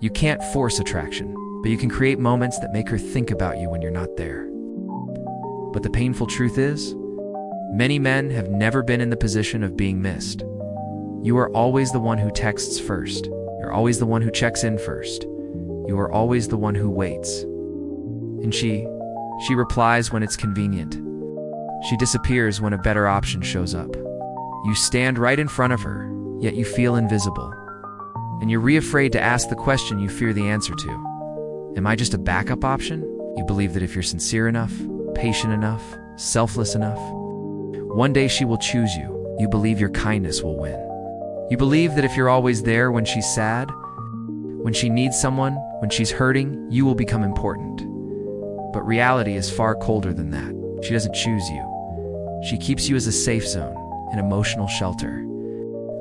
You can't force attraction, but you can create moments that make her think about you when you're not there. But the painful truth is, many men have never been in the position of being missed. You are always the one who texts first. You're always the one who checks in first. You are always the one who waits. And she replies when it's convenient. She disappears when a better option shows up. You stand right in front of her, yet you feel invisible. And you're afraid to ask the question you fear the answer to. Am I just a backup option? You believe that if you're sincere enough, patient enough, selfless enough, one day she will choose you. You believe your kindness will win. You believe that if you're always there when she's sad, when she needs someone, when she's hurting, you will become important. But reality is far colder than that. She doesn't choose you. She keeps you as a safe zone, an emotional shelter,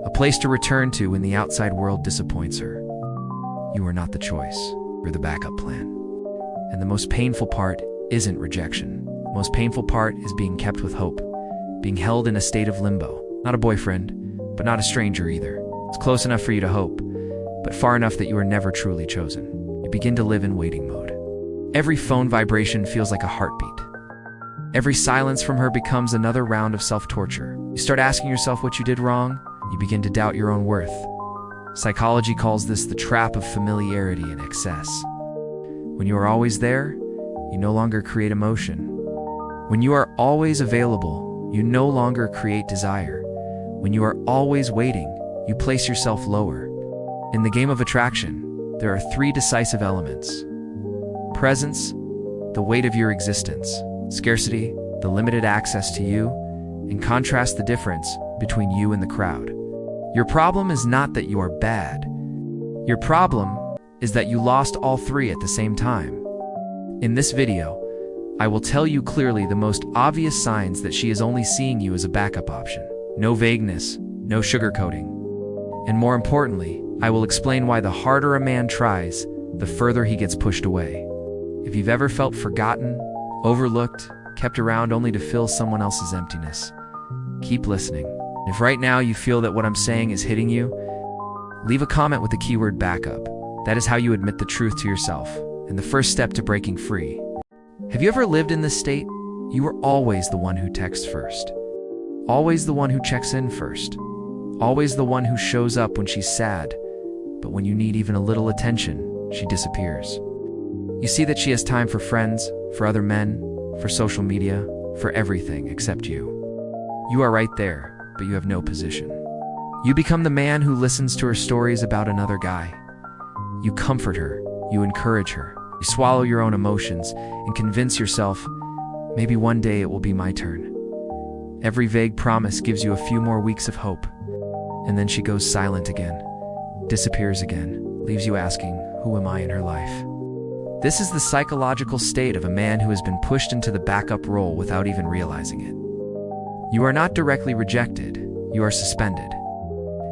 a place to return to when the outside world disappoints her. You are not the choice, you're the backup plan. And the most painful part isn't rejection. The most painful part is being kept with hope, being held in a state of limbo. Not a boyfriend, but not a stranger either. It's close enough for you to hope, but far enough that you are never truly chosen. You begin to live in waiting mode. Every phone vibration feels like a heartbeat. Every silence from her becomes another round of self-torture. You start asking yourself what you did wrong. You begin to doubt your own worth. Psychology calls this the trap of familiarity and excess. When you are always there, you no longer create emotion. When you are always available, you no longer create desire. When you are always waiting, you place yourself lower. In the game of attraction, there are 3 decisive elements: presence, the weight of your existence; scarcity, the limited access to you; and contrast, the difference between you and the crowd. Your problem is not that you are bad. Your problem is that you lost all 3 at the same time. In this video, I will tell you clearly the most obvious signs that she is only seeing you as a backup option. No vagueness, no sugarcoating. And more importantly, I will explain why the harder a man tries, the further he gets pushed away. If you've ever felt forgotten, overlooked, kept around only to fill someone else's emptiness, keep listening. If right now you feel that what I'm saying is hitting you, leave a comment with the keyword backup. That is how you admit the truth to yourself, and the first step to breaking free. Have you ever lived in this state? You are always the one who texts first. Always the one who checks in first. Always the one who shows up when she's sad, but when you need even a little attention, she disappears. You see that she has time for friends, for other men, for social media, for everything except you. You are right there, but you have no position. You become the man who listens to her stories about another guy. You comfort her, you encourage her, you swallow your own emotions and convince yourself, maybe one day it will be my turn. Every vague promise gives you a few more weeks of hope, and then she goes silent again, disappears again, leaves you asking, who am I in her life? This is the psychological state of a man who has been pushed into the backup role without even realizing it. You are not directly rejected, you are suspended.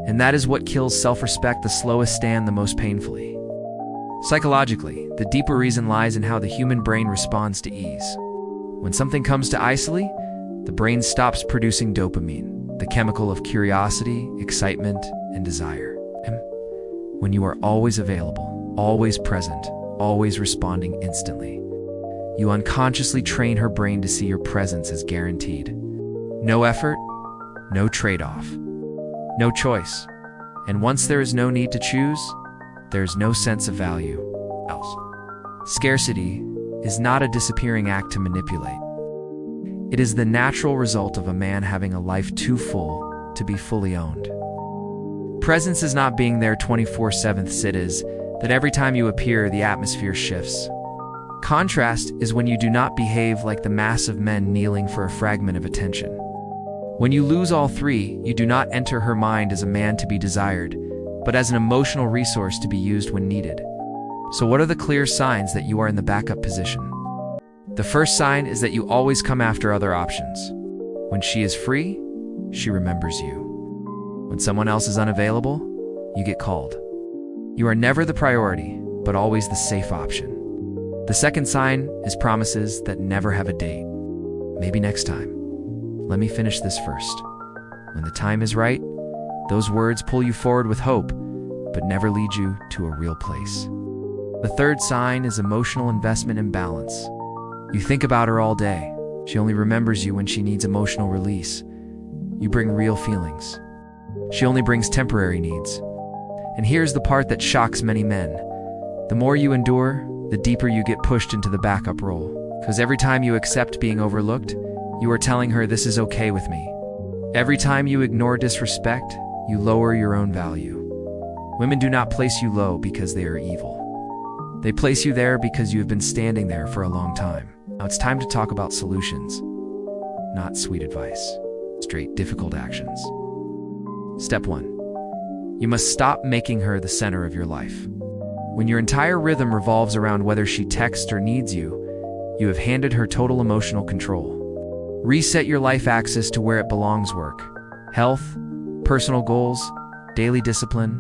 And that is what kills self-respect the slowest and the most painfully. Psychologically, the deeper reason lies in how the human brain responds to ease. When something comes to easily, the brain stops producing dopamine, the chemical of curiosity, excitement, and desire. And when you are always available, always present, always responding instantly, you unconsciously train her brain to see your presence as guaranteed. No effort, no trade-off, no choice. And once there is no need to choose, there is no sense of value else. Scarcity is not a disappearing act to manipulate. It is the natural result of a man having a life too full to be fully owned. Presence is not being there 24/7. It is that every time you appear, the atmosphere shifts. Contrast is when you do not behave like the mass of men kneeling for a fragment of attention. When you lose all 3, you do not enter her mind as a man to be desired, but as an emotional resource to be used when needed. So what are the clear signs that you are in the backup position? The first sign is that you always come after other options. When she is free, she remembers you. When someone else is unavailable, you get called. You are never the priority, but always the safe option. The second sign is promises that never have a date. Maybe next time. Let me finish this first. When the time is right, those words pull you forward with hope, but never lead you to a real place. The third sign is emotional investment imbalance. You think about her all day. She only remembers you when she needs emotional release. You bring real feelings. She only brings temporary needs. And here's the part that shocks many men. The more you endure, the deeper you get pushed into the backup role. Because every time you accept being overlooked, you are telling her this is okay with me. Every time you ignore disrespect, you lower your own value. Women do not place you low because they are evil. They place you there because you have been standing there for a long time. Now it's time to talk about solutions, not sweet advice, straight difficult actions. Step 1. You must stop making her the center of your life. When your entire rhythm revolves around whether she texts or needs you, you have handed her total emotional control. Reset your life axis to where it belongs: work, health, personal goals, daily discipline.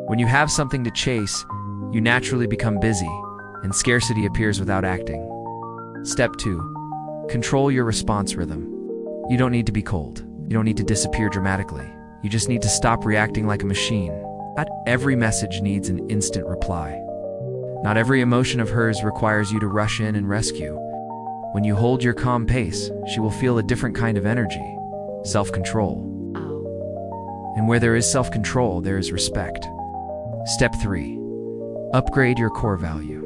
When you have something to chase, you naturally become busy, and scarcity appears without acting. Step 2. Control your response rhythm. You don't need to be cold. You don't need to disappear dramatically. You just need to stop reacting like a machine. Not every message needs an instant reply. Not every emotion of hers requires you to rush in and rescue. When you hold your calm pace, she will feel a different kind of energy, self-control. And where there is self-control, there is respect. Step 3. Upgrade your core value.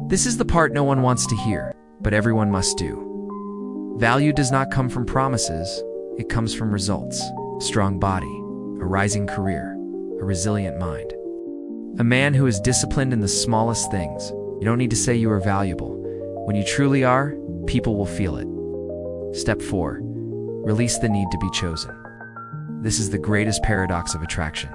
This is the part no one wants to hear, but everyone must do. Value does not come from promises, it comes from results. Strong body, a rising career, a resilient mind. A man who is disciplined in the smallest things. You don't need to say you are valuable. When you truly are, people will feel it. Step 4. Release the need to be chosen. This is the greatest paradox of attraction.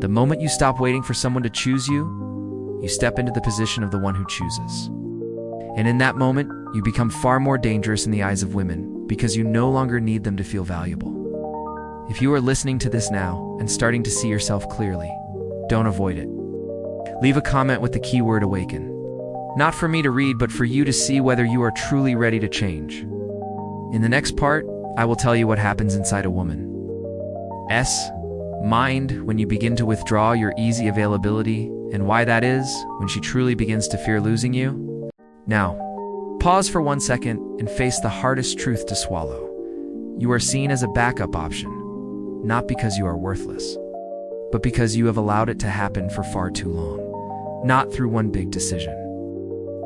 The moment you stop waiting for someone to choose you, you step into the position of the one who chooses. And in that moment, you become far more dangerous in the eyes of women because you no longer need them to feel valuable. If you are listening to this now and starting to see yourself clearly, don't avoid it. Leave a comment with the keyword awaken. Not for me to read, but for you to see whether you are truly ready to change. In the next part, I will tell you what happens inside a woman's mind when you begin to withdraw your easy availability, and why that is when she truly begins to fear losing you. Now, pause for 1 second and face the hardest truth to swallow. You are seen as a backup option, not because you are worthless, but because you have allowed it to happen for far too long. Not through one big decision,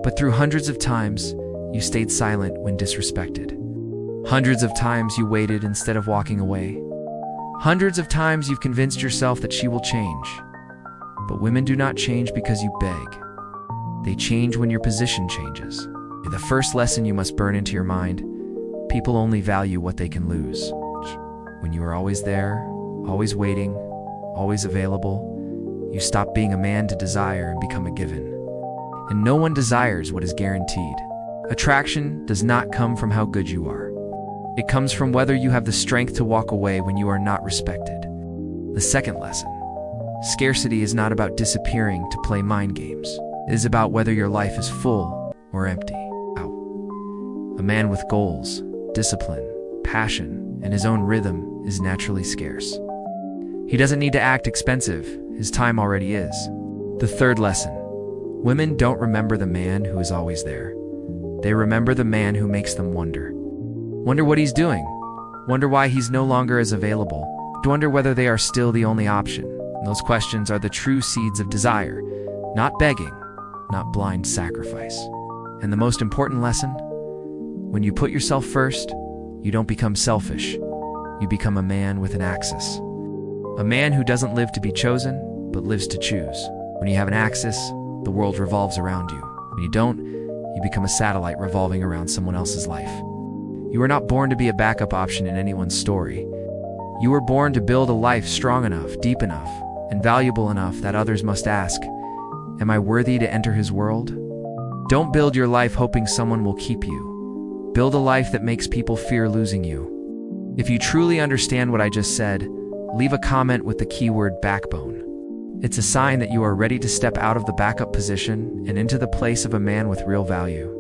but through hundreds of times you stayed silent when disrespected. Hundreds of times you waited instead of walking away. Hundreds of times you've convinced yourself that she will change. But women do not change because you beg. They change when your position changes. The first lesson you must burn into your mind: people only value what they can lose. When you are always there, always waiting, always available, you stop being a man to desire and become a given. And no one desires what is guaranteed. Attraction does not come from how good you are. It comes from whether you have the strength to walk away when you are not respected. The second lesson: scarcity is not about disappearing to play mind games. It is about whether your life is full or empty. A man with goals, discipline, passion, and his own rhythm is naturally scarce. He doesn't need to act expensive, his time already is. The third lesson: women don't remember the man who is always there. They remember the man who makes them wonder. Wonder what he's doing. Wonder why he's no longer as available. Wonder whether they are still the only option. And those questions are the true seeds of desire, not begging, not blind sacrifice. And the most important lesson: when you put yourself first, you don't become selfish. You become a man with an axis. A man who doesn't live to be chosen, but lives to choose. When you have an axis, the world revolves around you. When you don't, you become a satellite revolving around someone else's life. You are not born to be a backup option in anyone's story. You were born to build a life strong enough, deep enough, and valuable enough that others must ask, am I worthy to enter his world? Don't build your life hoping someone will keep you. Build a life that makes people fear losing you. If you truly understand what I just said, leave a comment with the keyword backbone. It's a sign that you are ready to step out of the backup position and into the place of a man with real value.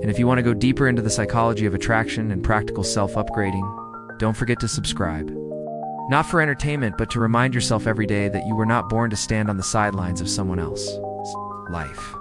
And if you want to go deeper into the psychology of attraction and practical self-upgrading, don't forget to subscribe. Not for entertainment, but to remind yourself every day that you were not born to stand on the sidelines of someone else's life.